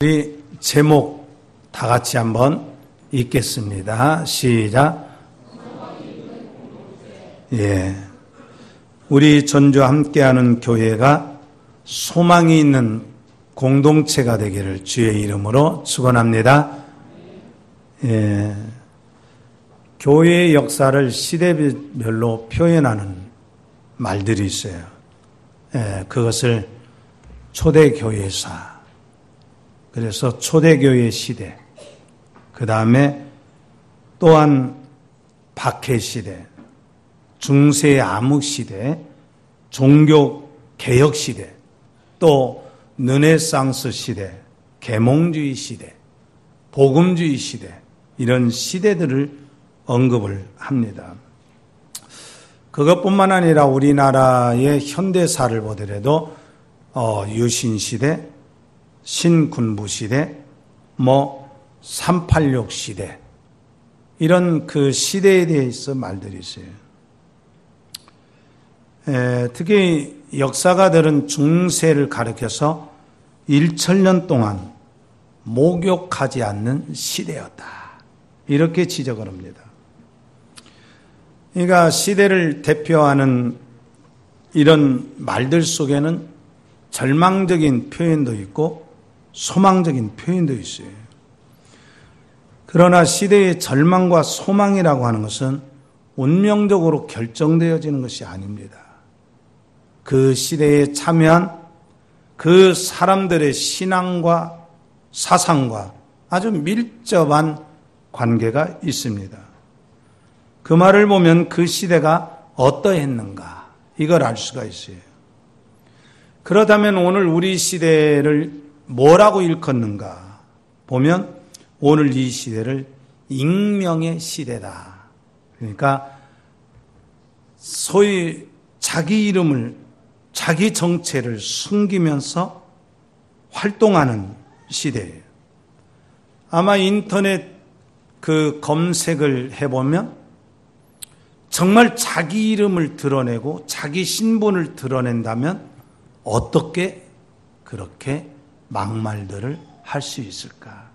우리 제목 다 같이 한번 읽겠습니다. 시작. 예. 우리 전주와 함께하는 교회가 소망이 있는 공동체가 되기를 주의 이름으로 축원합니다. 예. 교회의 역사를 시대별로 표현하는 말들이 있어요. 예. 그것을 초대교회사, 그래서 초대교회 시대, 그 다음에 또한 박해시대, 중세 암흑시대, 종교개혁시대, 또 르네상스 시대, 계몽주의 시대, 복음주의 시대, 이런 시대들을 언급을 합니다. 그것뿐만 아니라 우리나라의 현대사를 보더라도 유신시대, 신군부시대, 386 시대, 이런 그 시대에 대해서 말들이 있어요. 특히 역사가들은 중세를 가리켜서 1천년 동안 목욕하지 않는 시대였다, 이렇게 지적을 합니다. 그러니까 시대를 대표하는 이런 말들 속에는 절망적인 표현도 있고 소망적인 표현도 있어요. 그러나 시대의 절망과 소망이라고 하는 것은 운명적으로 결정되어지는 것이 아닙니다. 그 시대에 참여한 그 사람들의 신앙과 사상과 아주 밀접한 관계가 있습니다. 그 말을 보면 그 시대가 어떠했는가, 이걸 알 수가 있어요. 그렇다면 오늘 우리 시대를 뭐라고 일컫는가 보면 오늘 이 시대를 익명의 시대다. 그러니까 소위 자기 이름을, 자기 정체를 숨기면서 활동하는 시대예요. 아마 인터넷 그 검색을 해보면 정말 자기 이름을 드러내고 자기 신분을 드러낸다면 어떻게 그렇게 막말들을 할 수 있을까?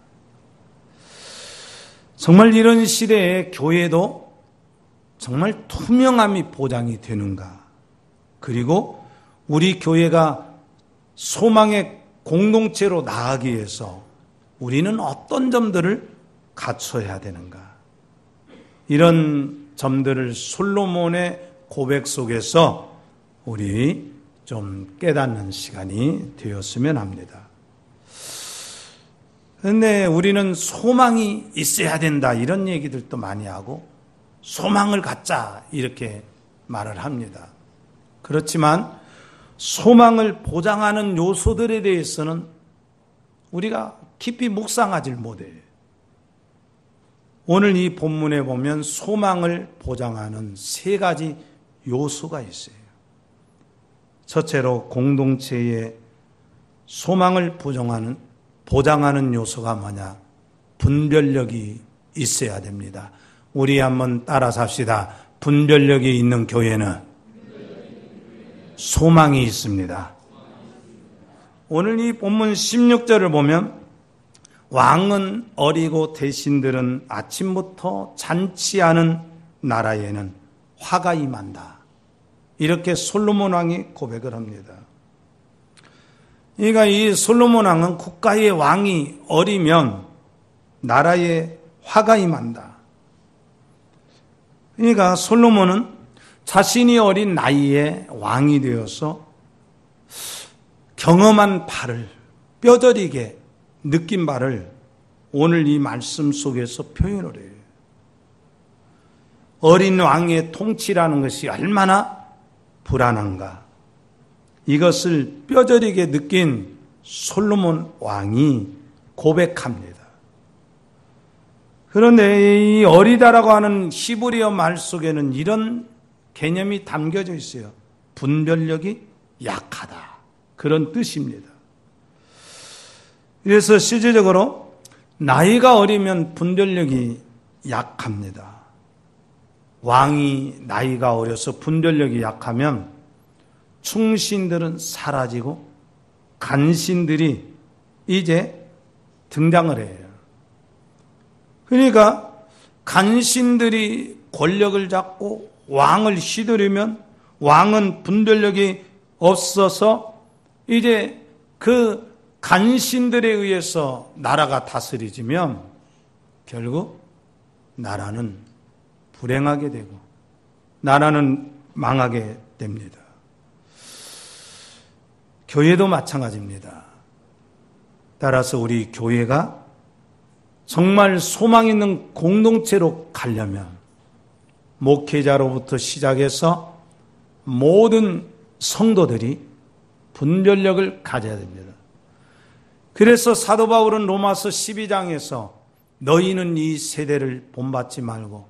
정말 이런 시대에 교회도 정말 투명함이 보장이 되는가? 그리고 우리 교회가 소망의 공동체로 나아가기 위해서 우리는 어떤 점들을 갖춰야 되는가? 이런 점들을 솔로몬의 고백 속에서 우리 좀 깨닫는 시간이 되었으면 합니다. 그런데 우리는 소망이 있어야 된다, 이런 얘기들도 많이 하고 소망을 갖자, 이렇게 말을 합니다. 그렇지만 소망을 보장하는 요소들에 대해서는 우리가 깊이 묵상하지 못해요. 오늘 이 본문에 보면 소망을 보장하는 세 가지 요소가 있어요. 첫째로 공동체의 소망을 보장하는 요소가 뭐냐? 분별력이 있어야 됩니다. 우리 한번 따라서 합시다. 분별력이 있는 교회는 소망이 있습니다. 오늘 이 본문 16절을 보면 왕은 어리고 대신들은 아침부터 잔치하는 나라에는 화가 임한다, 이렇게 솔로몬 왕이 고백을 합니다. 그러니까 이 솔로몬 왕은 국가의 왕이 어리면 나라에 화가 임한다. 그러니까 솔로몬은 자신이 어린 나이에 왕이 되어서 경험한 바를, 뼈저리게 느낀 바를 오늘 이 말씀 속에서 표현을 해요. 어린 왕의 통치라는 것이 얼마나 불안한가, 이것을 뼈저리게 느낀 솔로몬 왕이 고백합니다. 그런데 이 어리다라고 하는 히브리어 말 속에는 이런 개념이 담겨져 있어요. 분별력이 약하다, 그런 뜻입니다. 그래서 실제적으로 나이가 어리면 분별력이 약합니다. 왕이 나이가 어려서 분별력이 약하면 충신들은 사라지고 간신들이 이제 등장을 해요. 그러니까 간신들이 권력을 잡고 왕을 휘두르면 왕은 분별력이 없어서 이제 그 간신들에 의해서 나라가 다스려지면 결국 나라는 불행하게 되고 나라는 망하게 됩니다. 교회도 마찬가지입니다. 따라서 우리 교회가 정말 소망 있는 공동체로 가려면 목회자로부터 시작해서 모든 성도들이 분별력을 가져야 됩니다. 그래서 사도 바울은 로마서 12장에서 너희는 이 세대를 본받지 말고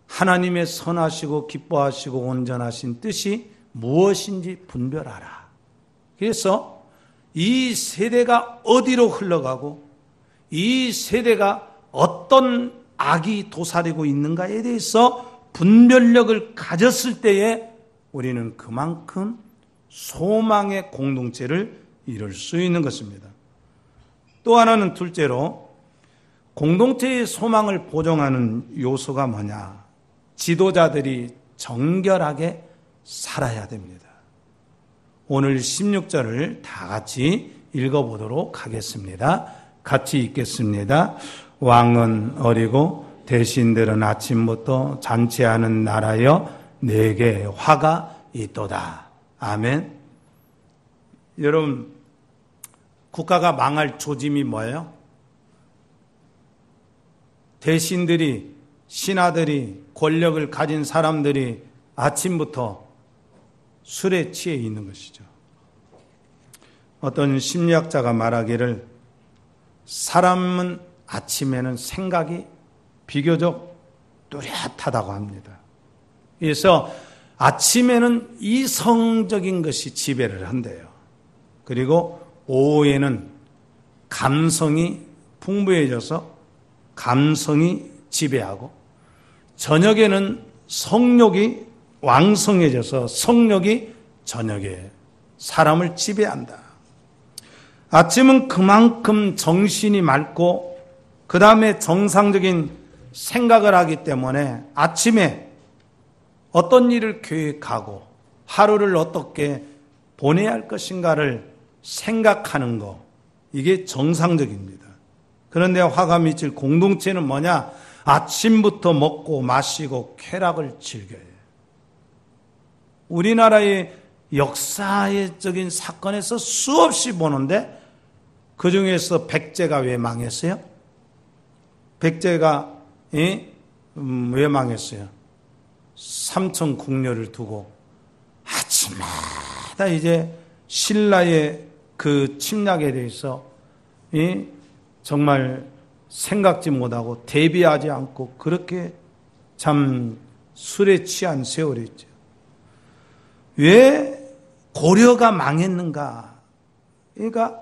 하나님의 선하시고 기뻐하시고 온전하신 뜻이 무엇인지 분별하라. 그래서 이 세대가 어디로 흘러가고 이 세대가 어떤 악이 도사리고 있는가에 대해서 분별력을 가졌을 때에 우리는 그만큼 소망의 공동체를 이룰 수 있는 것입니다. 또 하나는 둘째로 공동체의 소망을 보정하는 요소가 뭐냐? 지도자들이 정결하게 살아야 됩니다. 오늘 16절을 다 같이 읽어보도록 하겠습니다. 같이 읽겠습니다. 왕은 어리고 대신들은 아침부터 잔치하는 나라여 내게 화가 있도다. 아멘. 여러분, 국가가 망할 조짐이 뭐예요? 대신들이, 신하들이, 권력을 가진 사람들이 아침부터 술에 취해 있는 것이죠. 어떤 심리학자가 말하기를 사람은 아침에는 생각이 비교적 뚜렷하다고 합니다. 그래서 아침에는 이성적인 것이 지배를 한대요. 그리고 오후에는 감성이 풍부해져서 감성이 지배하고 저녁에는 성욕이 왕성해져서 성욕이 저녁에 사람을 지배한다. 아침은 그만큼 정신이 맑고 그 다음에 정상적인 생각을 하기 때문에 아침에 어떤 일을 계획하고 하루를 어떻게 보내야 할 것인가를 생각하는 거, 이게 정상적입니다. 그런데 화가 미칠 공동체는 뭐냐? 아침부터 먹고 마시고 쾌락을 즐겨요. 우리나라의 역사적인 사건에서 수없이 보는데 그 중에서 백제가 왜 망했어요? 백제가 왜 망했어요? 삼천 궁녀를 두고 아침마다 이제 신라의 그 침략에 대해서 정말 생각지 못하고 대비하지 않고 그렇게 참 술에 취한 세월이죠. 왜 고려가 망했는가? 그러니까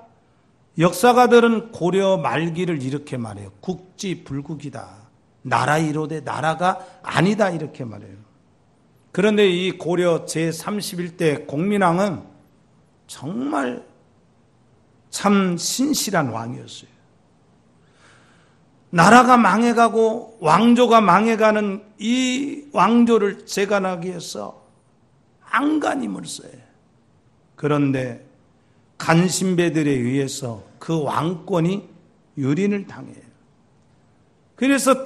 역사가들은 고려 말기를 이렇게 말해요. 국지불국이다. 나라 이로되 나라가 아니다 이렇게 말해요. 그런데 이 고려 제31대 공민왕은 정말 참 신실한 왕이었어요. 나라가 망해가고 왕조가 망해가는 이 왕조를 재건하기 위해서 안간힘을 써요. 그런데 간신배들에 의해서 그 왕권이 유린을 당해요. 그래서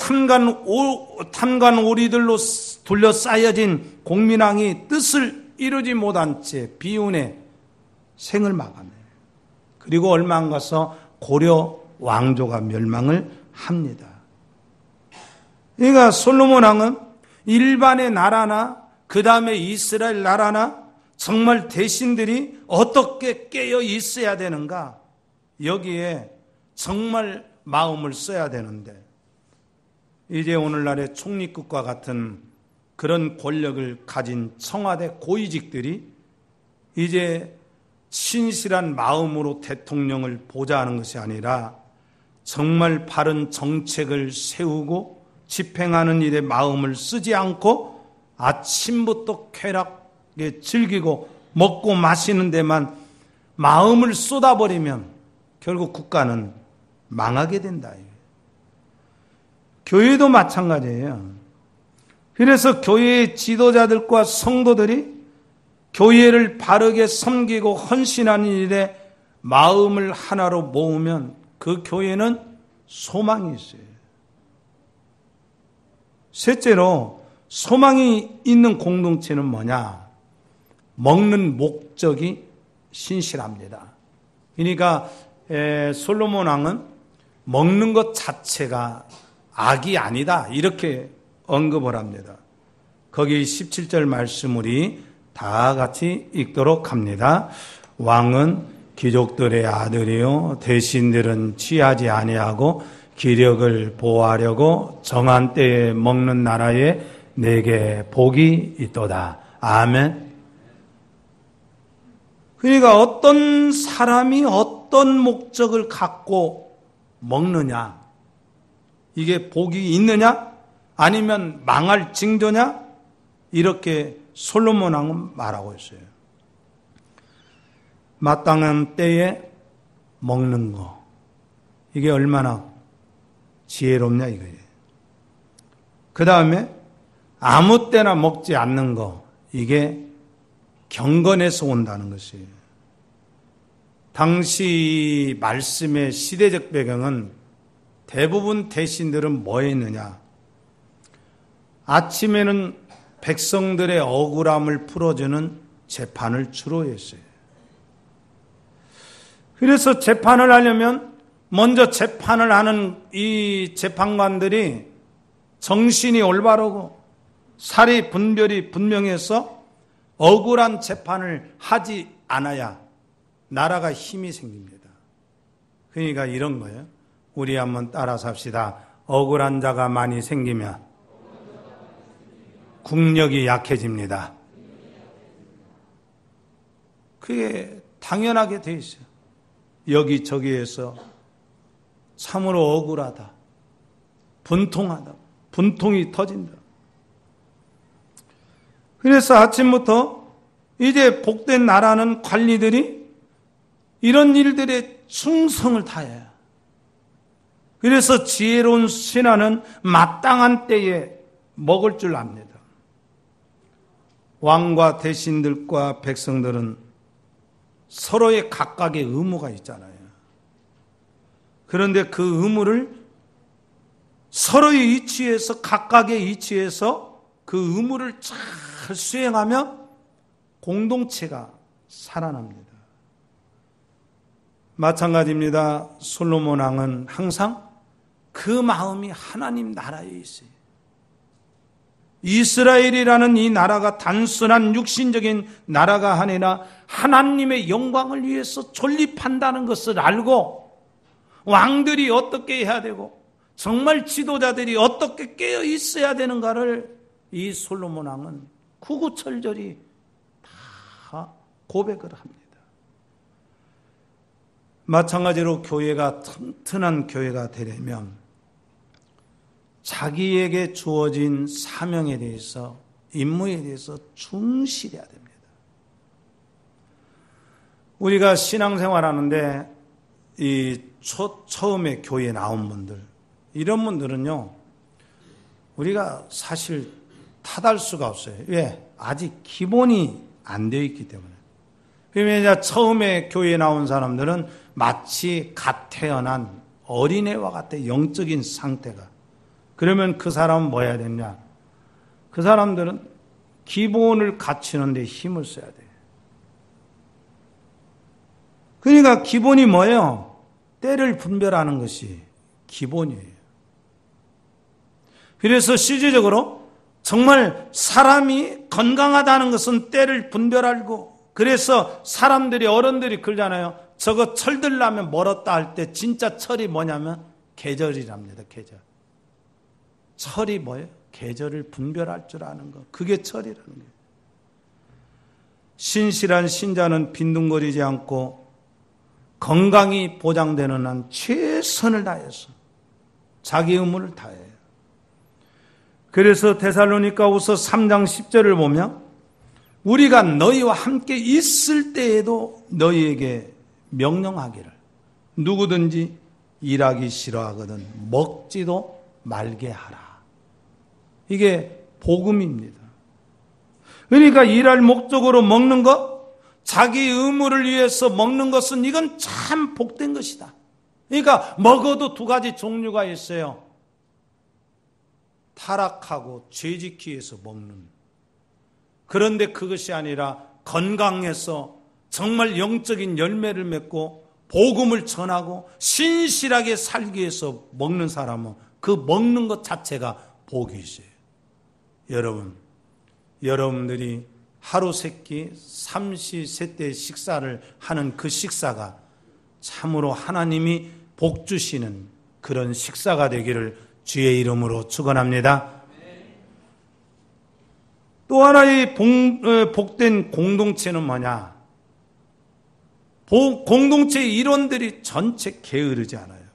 탐관오리들로 둘러싸여진 공민왕이 뜻을 이루지 못한 채 비운에 생을 마감해요. 그리고 얼마 안 가서 고려 왕조가 멸망을 합니다. 그러니까 솔로몬 왕은 일반의 나라나 그 다음에 이스라엘 나라나 정말 대신들이 어떻게 깨어 있어야 되는가, 여기에 정말 마음을 써야 되는데 이제 오늘날의 총리국과 같은 그런 권력을 가진 청와대 고위직들이 이제 신실한 마음으로 대통령을 보좌하는 것이 아니라 정말 바른 정책을 세우고 집행하는 일에 마음을 쓰지 않고 아침부터 쾌락에 즐기고 먹고 마시는 데만 마음을 쏟아버리면 결국 국가는 망하게 된다. 교회도 마찬가지예요. 그래서 교회의 지도자들과 성도들이 교회를 바르게 섬기고 헌신하는 일에 마음을 하나로 모으면 그 교회는 소망이 있어요. 셋째로 소망이 있는 공동체는 뭐냐? 먹는 목적이 신실합니다. 그러니까 솔로몬 왕은 먹는 것 자체가 악이 아니다 이렇게 언급을 합니다. 거기 17절 말씀 우리 다 같이 읽도록 합니다. 왕은 귀족들의 아들이요 대신들은 취하지 아니하고 기력을 보호하려고 정한 때에 먹는 나라에 내게 복이 있도다. 아멘. 그러니까 어떤 사람이 어떤 목적을 갖고 먹느냐, 이게 복이 있느냐 아니면 망할 징조냐, 이렇게 솔로몬 왕은 말하고 있어요. 마땅한 때에 먹는 거, 이게 얼마나 지혜롭냐 이거예요. 그 다음에 아무 때나 먹지 않는 거, 이게 경건에서 온다는 것이에요. 당시 말씀의 시대적 배경은 대부분 대신들은 뭐 했느냐? 아침에는 백성들의 억울함을 풀어주는 재판을 주로 했어요. 그래서 재판을 하려면 먼저 재판을 하는 이 재판관들이 정신이 올바르고 사리 분별이 분명해서 억울한 재판을 하지 않아야 나라가 힘이 생깁니다. 그러니까 이런 거예요. 우리 한번 따라서 합시다. 억울한 자가 많이 생기면 국력이 약해집니다. 그게 당연하게 돼 있어요. 여기저기에서 참으로 억울하다, 분통하다, 분통이 터진다. 그래서 아침부터 이제 복된 나라는 관리들이 이런 일들에 충성을 다해요. 그래서 지혜로운 신하는 마땅한 때에 먹을 줄 압니다. 왕과 대신들과 백성들은 서로의 각각의 의무가 있잖아요. 그런데 그 의무를 서로의 위치에서, 각각의 위치에서 그 의무를 잘 수행하며 공동체가 살아납니다. 마찬가지입니다. 솔로몬 왕은 항상 그 마음이 하나님 나라에 있어요. 이스라엘이라는 이 나라가 단순한 육신적인 나라가 아니라 하나님의 영광을 위해서 존립한다는 것을 알고 왕들이 어떻게 해야 되고 정말 지도자들이 어떻게 깨어 있어야 되는가를 이 솔로몬 왕은 구구절절히 다 고백을 합니다. 마찬가지로 교회가 튼튼한 교회가 되려면 자기에게 주어진 사명에 대해서, 임무에 대해서 충실해야 됩니다. 우리가 신앙생활하는데 이 처음에 교회에 나온 분들, 이런 분들은요, 우리가 사실 탓할 수가 없어요. 왜? 아직 기본이 안 되어 있기 때문에. 그러면 처음에 교회에 나온 사람들은 마치 갓 태어난 어린애와 같아, 영적인 상태가. 그러면 그 사람은 뭐 해야 되냐? 그 사람들은 기본을 갖추는 데 힘을 써야 돼요. 그러니까 기본이 뭐예요? 때를 분별하는 것이 기본이에요. 그래서 실질적으로 정말 사람이 건강하다는 것은 때를 분별하고, 그래서 사람들이, 어른들이 그러잖아요. 저거 철들라면 멀었다 할 때 진짜 철이 뭐냐면 계절이랍니다. 계절. 철이 뭐예요? 계절을 분별할 줄 아는 것. 그게 철이라는 거예요. 신실한 신자는 빈둥거리지 않고 건강이 보장되는 한 최선을 다해서 자기 의무를 다해요. 그래서 데살로니가후서 3장 10절을 보면 우리가 너희와 함께 있을 때에도 너희에게 명령하기를 누구든지 일하기 싫어하거든 먹지도 말게 하라. 이게 복음입니다. 그러니까 일할 목적으로 먹는 것, 자기 의무를 위해서 먹는 것은 이건 참 복된 것이다. 그러니까 먹어도 두 가지 종류가 있어요. 타락하고 죄짓기 위해서 먹는. 그런데 그것이 아니라 건강해서 정말 영적인 열매를 맺고 복음을 전하고 신실하게 살기 위해서 먹는 사람은 그 먹는 것 자체가 복이 있어요. 여러분들이 하루 세끼 삼시세때 식사를 하는 그 식사가 참으로 하나님이 복 주시는 그런 식사가 되기를 주의 이름으로 축원합니다. 또 하나의 복된 공동체는 뭐냐? 공동체의 일원들이 전체 게으르지 않아요.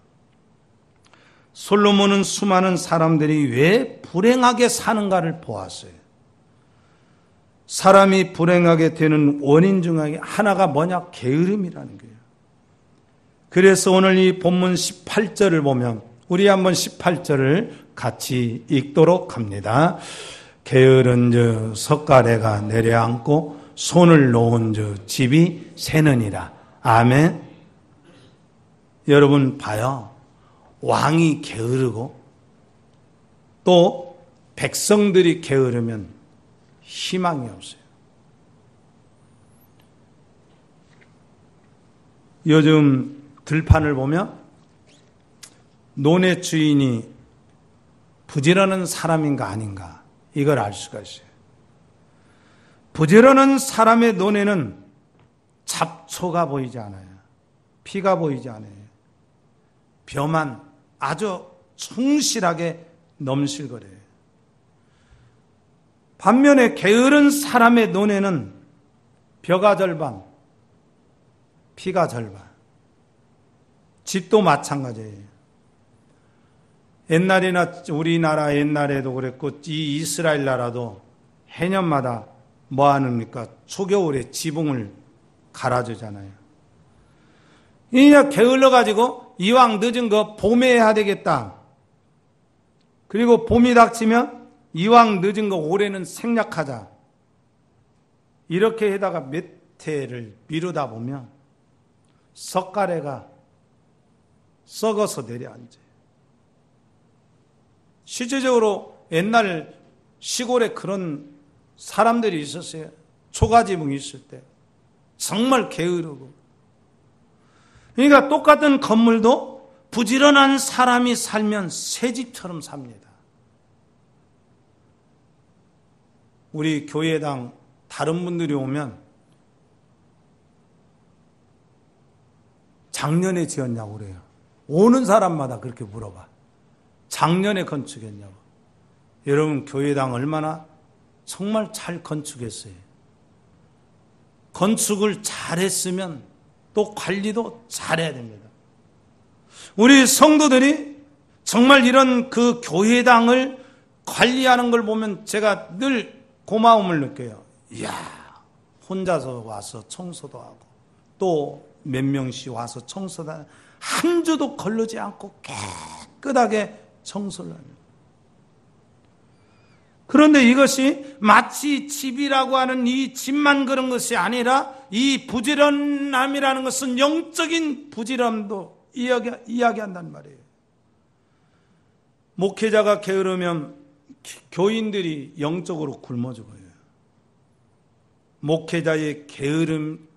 솔로몬은 수많은 사람들이 왜 불행하게 사는가를 보았어요. 사람이 불행하게 되는 원인 중에 하나가 뭐냐? 게으름이라는 거예요. 그래서 오늘 이 본문 18절을 보면 우리 한번 18절을 같이 읽도록 합니다. 게으른 석가래가 내려앉고 손을 놓은 집이 새느니라. 아멘. 여러분 봐요. 왕이 게으르고 또 백성들이 게으르면 희망이 없어요. 요즘 들판을 보면 논의 주인이 부지런한 사람인가 아닌가 이걸 알 수가 있어요. 부지런한 사람의 논에는 잡초가 보이지 않아요. 피가 보이지 않아요. 벼만 아주 충실하게 넘실거려요. 반면에 게으른 사람의 논에는 벼가 절반, 피가 절반. 집도 마찬가지예요. 옛날이나 우리나라 옛날에도 그랬고 이 이스라엘 나라도 해년마다 뭐 하는니까 초겨울에 지붕을 갈아주잖아요. 이냐 게을러가지고 이왕 늦은 거 봄에 해야 되겠다. 그리고 봄이 닥치면 이왕 늦은 거 올해는 생략하자. 이렇게 해다가 몇 해를 미루다 보면 석가래가 썩어서 내려앉아요. 실제적으로 옛날 시골에 그런 사람들이 있었어요. 초가지붕이 있을 때. 정말 게으르고. 그러니까 똑같은 건물도 부지런한 사람이 살면 새 집처럼 삽니다. 우리 교회당 다른 분들이 오면 작년에 지었냐고 그래요. 오는 사람마다 그렇게 물어봐. 작년에 건축했냐고. 여러분 교회당 얼마나 정말 잘 건축했어요. 건축을 잘했으면 또 관리도 잘해야 됩니다. 우리 성도들이 정말 이런 그 교회당을 관리하는 걸 보면 제가 늘 고마움을 느껴요. 이야, 혼자서 와서 청소도 하고 또 몇 명씩 와서 청소도 하고 한 주도 걸르지 않고 깨끗하게 청소를 합니다. 그런데 이것이 마치 집이라고 하는 이 집만 그런 것이 아니라 이 부지런함이라는 것은 영적인 부지런함도 이야기한단 말이에요. 목회자가 게으르면 교인들이 영적으로 굶어 죽어요.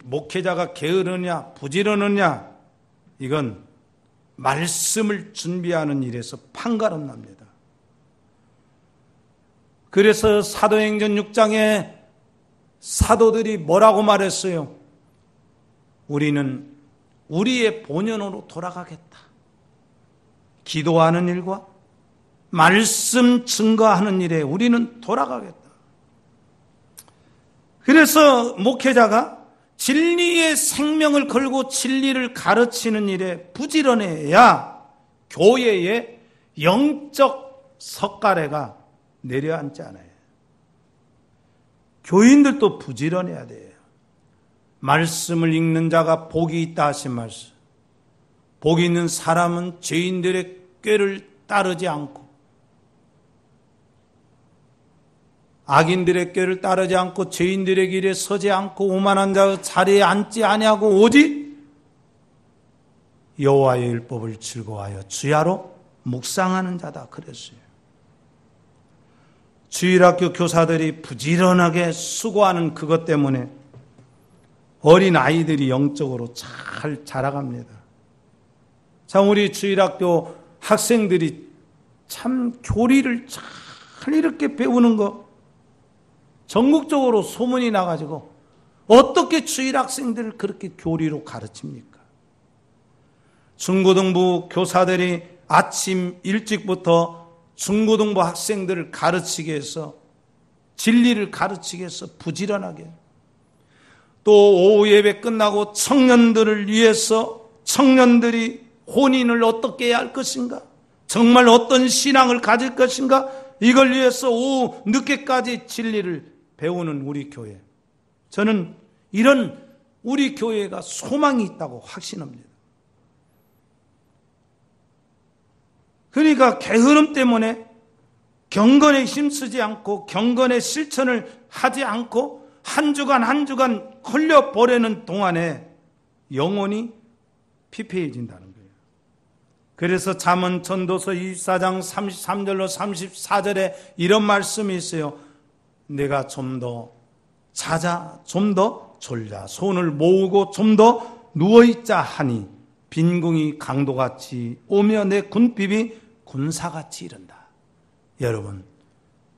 목회자가 게으르냐 부지런하냐 이건 말씀을 준비하는 일에서 판가름 납니다. 그래서 사도행전 6장에 사도들이 뭐라고 말했어요? 우리는 우리의 본연으로 돌아가겠다. 기도하는 일과 말씀 증거하는 일에 우리는 돌아가겠다. 그래서 목회자가 진리의 생명을 걸고 진리를 가르치는 일에 부지런해야 교회의 영적 석가래가 내려앉지 않아요. 교인들도 부지런해야 돼요. 말씀을 읽는 자가 복이 있다 하신 말씀. 복 있는 사람은 죄인들의 꾀를 따르지 않고 악인들의 꾀를 따르지 않고 죄인들의 길에 서지 않고 오만한 자의 자리에 앉지 아니하고 오직 여호와의 율법을 즐거워하여 주야로 묵상하는 자다 그랬어요. 주일학교 교사들이 부지런하게 수고하는 그것 때문에 어린 아이들이 영적으로 잘 자라갑니다. 참 우리 주일학교 학생들이 참 교리를 잘 이렇게 배우는 거 전국적으로 소문이 나가지고 어떻게 주일학생들을 그렇게 교리로 가르칩니까? 중고등부 교사들이 아침 일찍부터 중고등부 학생들을 가르치기 위해서 진리를 가르치기 위해서 부지런하게 또 오후 예배 끝나고 청년들을 위해서 청년들이 혼인을 어떻게 해야 할 것인가? 정말 어떤 신앙을 가질 것인가? 이걸 위해서 오후 늦게까지 진리를 배우는 우리 교회. 저는 이런 우리 교회가 소망이 있다고 확신합니다. 그러니까 게으름 때문에 경건에 힘쓰지 않고 경건의 실천을 하지 않고 한 주간 한 주간 흘려보내는 동안에 영혼이 피폐해진다는 거예요. 그래서 잠언 전도서 24장 33절로 34절에 이런 말씀이 있어요. 내가 좀 더 자자, 좀 더 졸자, 손을 모으고 좀 더 누워있자 하니 빈궁이 강도같이 오며 내 군핍이 군사같이 이른다. 여러분,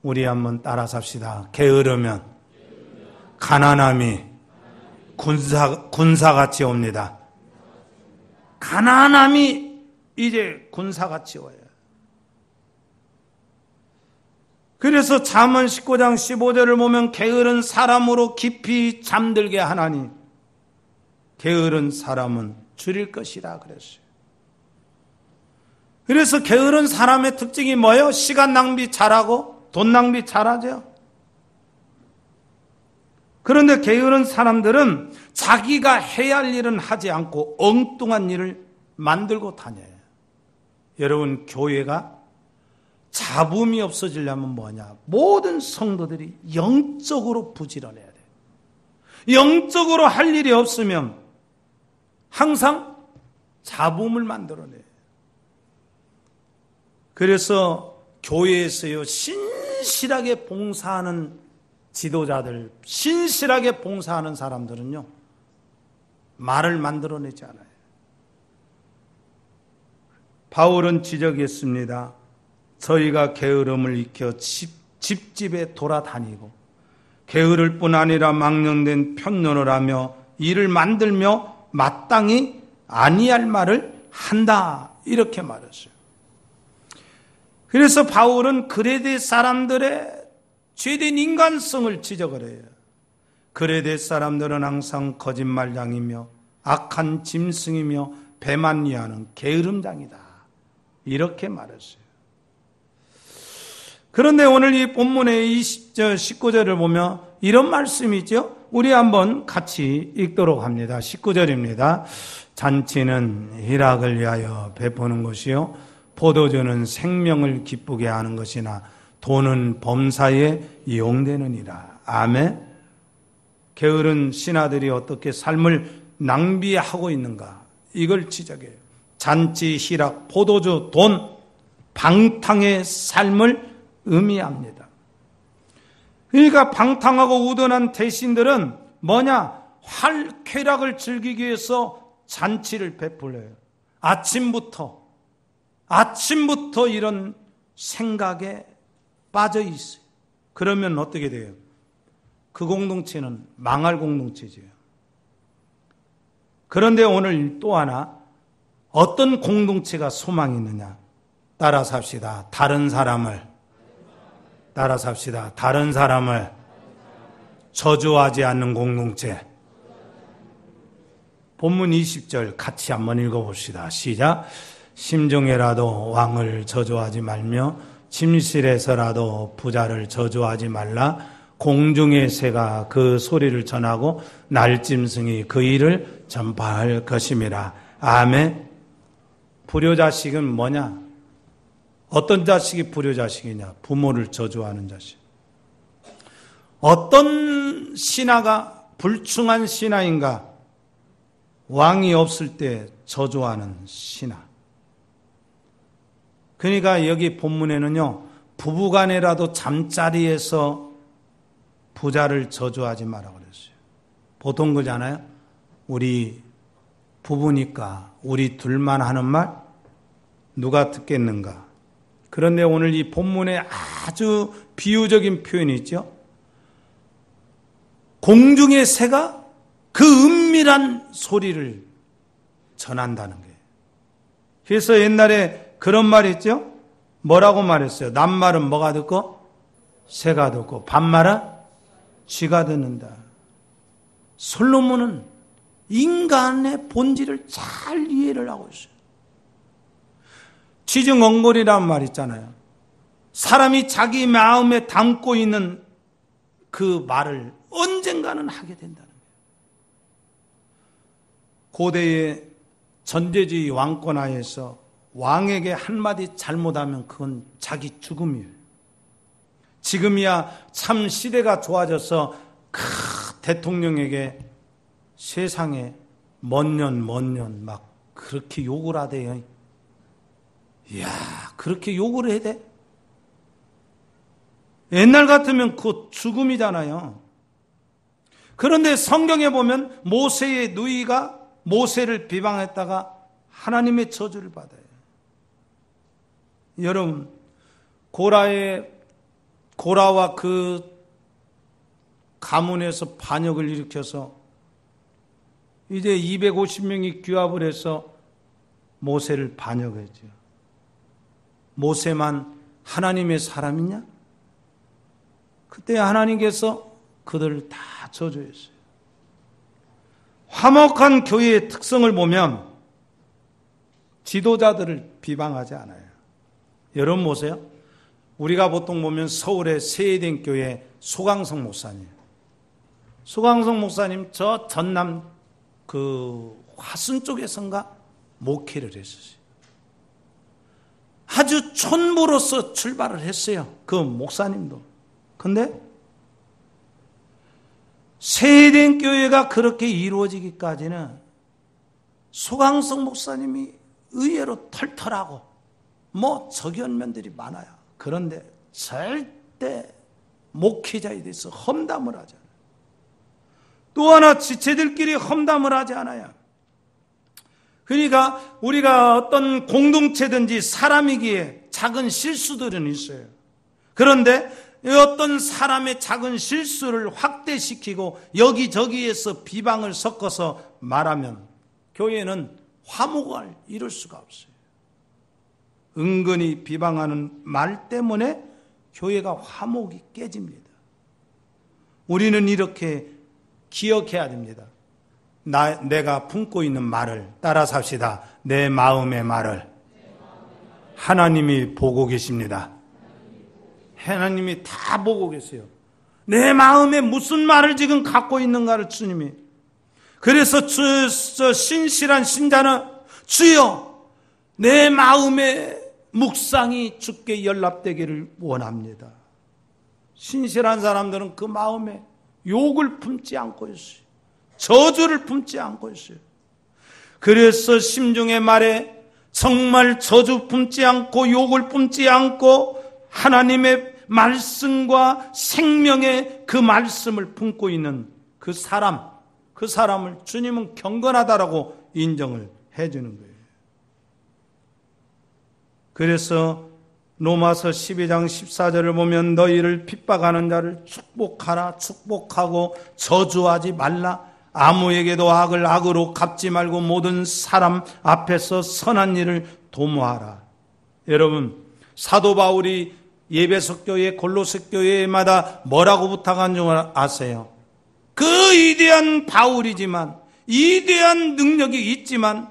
우리 한번 따라 삽시다. 게으르면 가난함이 군사같이 옵니다. 가난함이 이제 군사같이 와요. 그래서 잠언 19장 15절을 보면 게으른 사람으로 깊이 잠들게 하나니 게으른 사람은 줄일 것이라 그랬어요. 그래서 게으른 사람의 특징이 뭐예요? 시간 낭비 잘하고 돈 낭비 잘하죠. 그런데 게으른 사람들은 자기가 해야 할 일은 하지 않고 엉뚱한 일을 만들고 다녀요. 여러분, 교회가 잡음이 없어지려면 뭐냐? 모든 성도들이 영적으로 부지런해야 돼요. 영적으로 할 일이 없으면 항상 잡음을 만들어내요. 그래서 교회에서요, 신실하게 봉사하는 지도자들, 신실하게 봉사하는 사람들은요, 말을 만들어내지 않아요. 바울은 지적했습니다. 저희가 게으름을 익혀 집집에 돌아다니고 게으를 뿐 아니라 망령된 편론을 하며 일을 만들며 마땅히 아니할 말을 한다. 이렇게 말했어요. 그래서 바울은 그레데 사람들의 죄된 인간성을 지적을 해요. 그레데 사람들은 항상 거짓말장이며 악한 짐승이며 배만 위하는 게으름장이다. 이렇게 말했어요. 그런데 오늘 이 본문의 19절을 보면 이런 말씀이죠. 우리 한번 같이 읽도록 합니다. 19절입니다. 잔치는 희락을 위하여 베푸는 것이요 포도주는 생명을 기쁘게 하는 것이나 돈은 범사에 이용되느니라. 아멘. 게으른 신하들이 어떻게 삶을 낭비하고 있는가, 이걸 지적해요. 잔치, 희락, 포도주, 돈, 방탕의 삶을 의미합니다. 그러니까 방탕하고 우둔한 대신들은 뭐냐? 쾌락을 즐기기 위해서 잔치를 베풀어요. 아침부터 이런 생각에 빠져 있어요. 그러면 어떻게 돼요? 그 공동체는 망할 공동체죠. 그런데 오늘 또 하나, 어떤 공동체가 소망이 있느냐? 따라 삽시다. 다른 사람을 저주하지 않는 공동체. 본문 20절 같이 한번 읽어봅시다. 시작. 심중에라도 왕을 저주하지 말며 침실에서라도 부자를 저주하지 말라. 공중의 새가 그 소리를 전하고 날짐승이 그 일을 전파할 것임이라. 아멘. 불효자식은 뭐냐? 어떤 자식이 불효자식이냐? 부모를 저주하는 자식. 어떤 신하가 불충한 신하인가? 왕이 없을 때 저주하는 신하. 그러니까 여기 본문에는요, 부부간에라도 잠자리에서 부자를 저주하지 마라 그랬어요. 보통 그러잖아요. 우리 부부니까 우리 둘만 하는 말 누가 듣겠는가. 그런데 오늘 이 본문에 아주 비유적인 표현이 있죠. 공중의 새가 그 은밀한 소리를 전한다는 거예요. 그래서 옛날에 그런 말이 있죠. 뭐라고 말했어요? 남말은 뭐가 듣고? 새가 듣고, 반말은 쥐가 듣는다. 솔로몬은 인간의 본질을 잘 이해를 하고 있어요. 지증언골이라는 말 있잖아요. 사람이 자기 마음에 담고 있는 그 말을 언젠가는 하게 된다는 거예요. 고대의 전제주의 왕권하에서 왕에게 한마디 잘못하면 그건 자기 죽음이에요. 지금이야 참 시대가 좋아져서 대통령에게 세상에 먼 년 막 그렇게 욕을 하대요. 이야, 그렇게 욕을 해야 돼? 옛날 같으면 그 죽음이잖아요. 그런데 성경에 보면 모세의 누이가 모세를 비방했다가 하나님의 저주를 받아요. 여러분, 고라와 그 가문에서 반역을 일으켜서 이제 250명이 규합을 해서 모세를 반역했죠. 모세만 하나님의 사람이냐? 그때 하나님께서 그들을 다 저주했어요. 화목한 교회의 특성을 보면 지도자들을 비방하지 않아요. 여러분 보세요. 우리가 보통 보면 서울의 세eden 교회 소강성 목사님. 소강성 목사님 저 전남 그 화순 쪽에선가 목회를 했었어요. 아주 촌부로서 출발을 했어요. 그 목사님도. 근데 세eden 교회가 그렇게 이루어지기까지는 소강성 목사님이 의외로 털털하고 뭐 적연면들이 많아요. 그런데 절대 목회자에 대해서 험담을 하지 않아요. 또 하나 지체들끼리 험담을 하지 않아요. 그러니까 우리가 어떤 공동체든지 사람이기에 작은 실수들은 있어요. 그런데 어떤 사람의 작은 실수를 확대시키고 여기저기에서 비방을 섞어서 말하면 교회는 화목을 이룰 수가 없어요. 은근히 비방하는 말 때문에 교회가 화목이 깨집니다. 우리는 이렇게 기억해야 됩니다. 내가 품고 있는 말을 따라 삽시다. 내 마음의 말을 하나님이 보고 계십니다. 하나님이 다 보고 계세요. 내 마음에 무슨 말을 지금 갖고 있는가를 주님이. 그래서 신실한 신자는 주여 내 마음의 묵상이 주께 연락되기를 원합니다. 신실한 사람들은 그 마음에 욕을 품지 않고 있어요. 저주를 품지 않고 있어요. 그래서 심중의 말에 정말 저주 품지 않고 욕을 품지 않고 하나님의 말씀과 생명의 그 말씀을 품고 있는 그 사람을 주님은 경건하다라고 인정을 해주는 거예요. 그래서 로마서 12장 14절을 보면 너희를 핍박하는 자를 축복하라, 축복하고 저주하지 말라. 아무에게도 악을 악으로 갚지 말고 모든 사람 앞에서 선한 일을 도모하라. 여러분, 사도 바울이 예배석 교회, 골로새 교회마다 뭐라고 부탁한 줄 아세요? 그 위대한 바울이지만, 위대한 능력이 있지만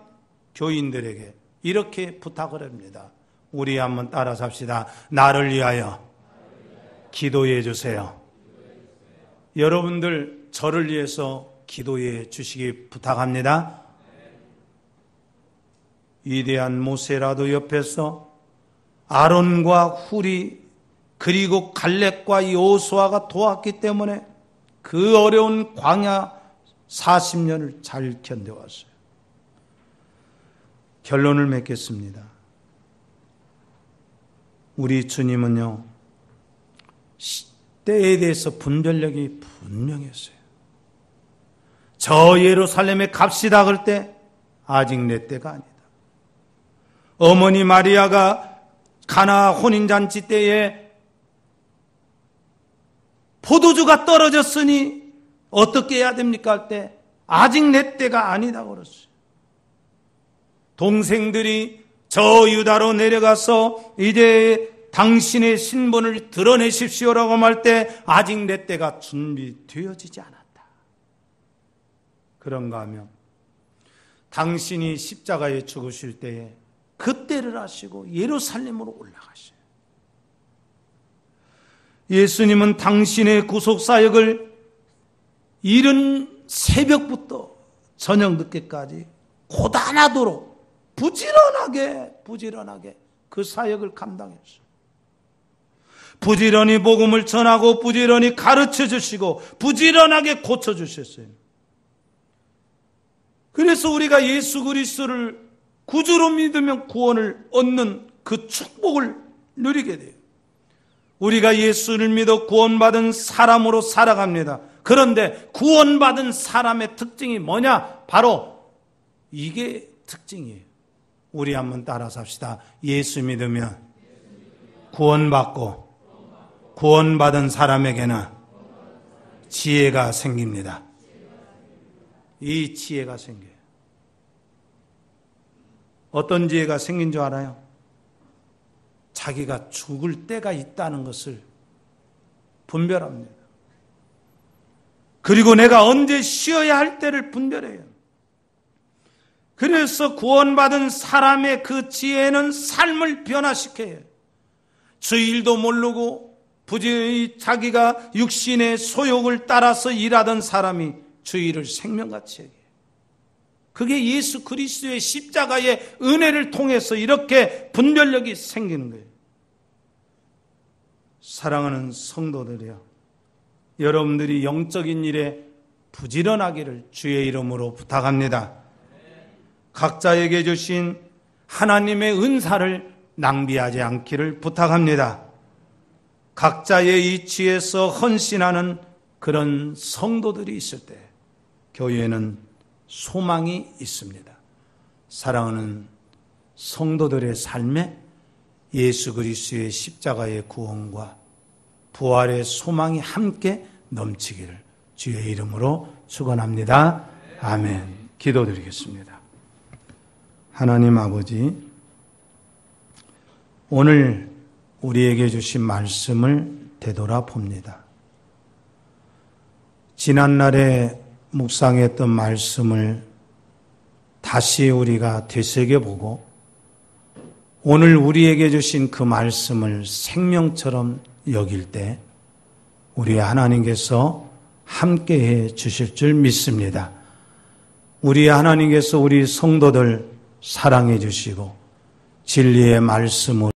교인들에게 이렇게 부탁을 합니다. 우리 한번 따라 삽시다. 나를 위하여 기도해 주세요. 여러분들 저를 위해서 기도해 주시기 부탁합니다. 위대한 모세라도 옆에서 아론과 훌이 그리고 갈렙과 여호수아가 도왔기 때문에 그 어려운 광야 40년을 잘 견뎌왔어요. 결론을 맺겠습니다. 우리 주님은요, 때에 대해서 분별력이 분명했어요. 저 예루살렘에 갑시다 그럴 때 아직 내 때가 아니다. 어머니 마리아가 가나 혼인잔치 때에 포도주가 떨어졌으니 어떻게 해야 됩니까 할 때 아직 내 때가 아니다 그랬어요. 동생들이 저 유다로 내려가서 이제 당신의 신분을 드러내십시오라고 말 때 아직 내 때가 준비되어지지 않았다. 그런가 하면 당신이 십자가에 죽으실 때에 그때를 아시고 예루살렘으로 올라가셔요. 예수님은 당신의 구속사역을 이른 새벽부터 저녁 늦게까지 고단하도록 부지런하게 그 사역을 감당했어요. 부지런히 복음을 전하고 부지런히 가르쳐 주시고 부지런하게 고쳐 주셨어요. 그래서 우리가 예수 그리스도를 구주로 믿으면 구원을 얻는 그 축복을 누리게 돼요. 우리가 예수를 믿어 구원받은 사람으로 살아갑니다. 그런데 구원받은 사람의 특징이 뭐냐? 바로 이게 특징이에요. 우리 한번 따라서 합시다. 예수 믿으면 구원받고 구원받은 사람에게는 지혜가 생깁니다. 이 지혜가 생겨요. 어떤 지혜가 생긴 줄 알아요? 자기가 죽을 때가 있다는 것을 분별합니다. 그리고 내가 언제 쉬어야 할 때를 분별해요. 그래서 구원받은 사람의 그 지혜는 삶을 변화시켜요. 주일도 모르고 자기가 육신의 소욕을 따라서 일하던 사람이 주일을 생명같이 여겨요. 그게 예수 그리스도의 십자가의 은혜를 통해서 이렇게 분별력이 생기는 거예요. 사랑하는 성도들이여, 여러분들이 영적인 일에 부지런하기를 주의 이름으로 부탁합니다. 각자에게 주신 하나님의 은사를 낭비하지 않기를 부탁합니다. 각자의 이치에서 헌신하는 그런 성도들이 있을 때 교회에는 소망이 있습니다. 사랑하는 성도들의 삶에 예수 그리스도의 십자가의 구원과 부활의 소망이 함께 넘치기를 주의 이름으로 축원합니다. 아멘. 기도드리겠습니다. 하나님 아버지, 오늘 우리에게 주신 말씀을 되돌아봅니다. 지난날에 묵상했던 말씀을 다시 우리가 되새겨보고 오늘 우리에게 주신 그 말씀을 생명처럼 여길 때 우리 하나님께서 함께해 주실 줄 믿습니다. 우리 하나님께서 우리 성도들 사랑해 주시고 진리의 말씀으로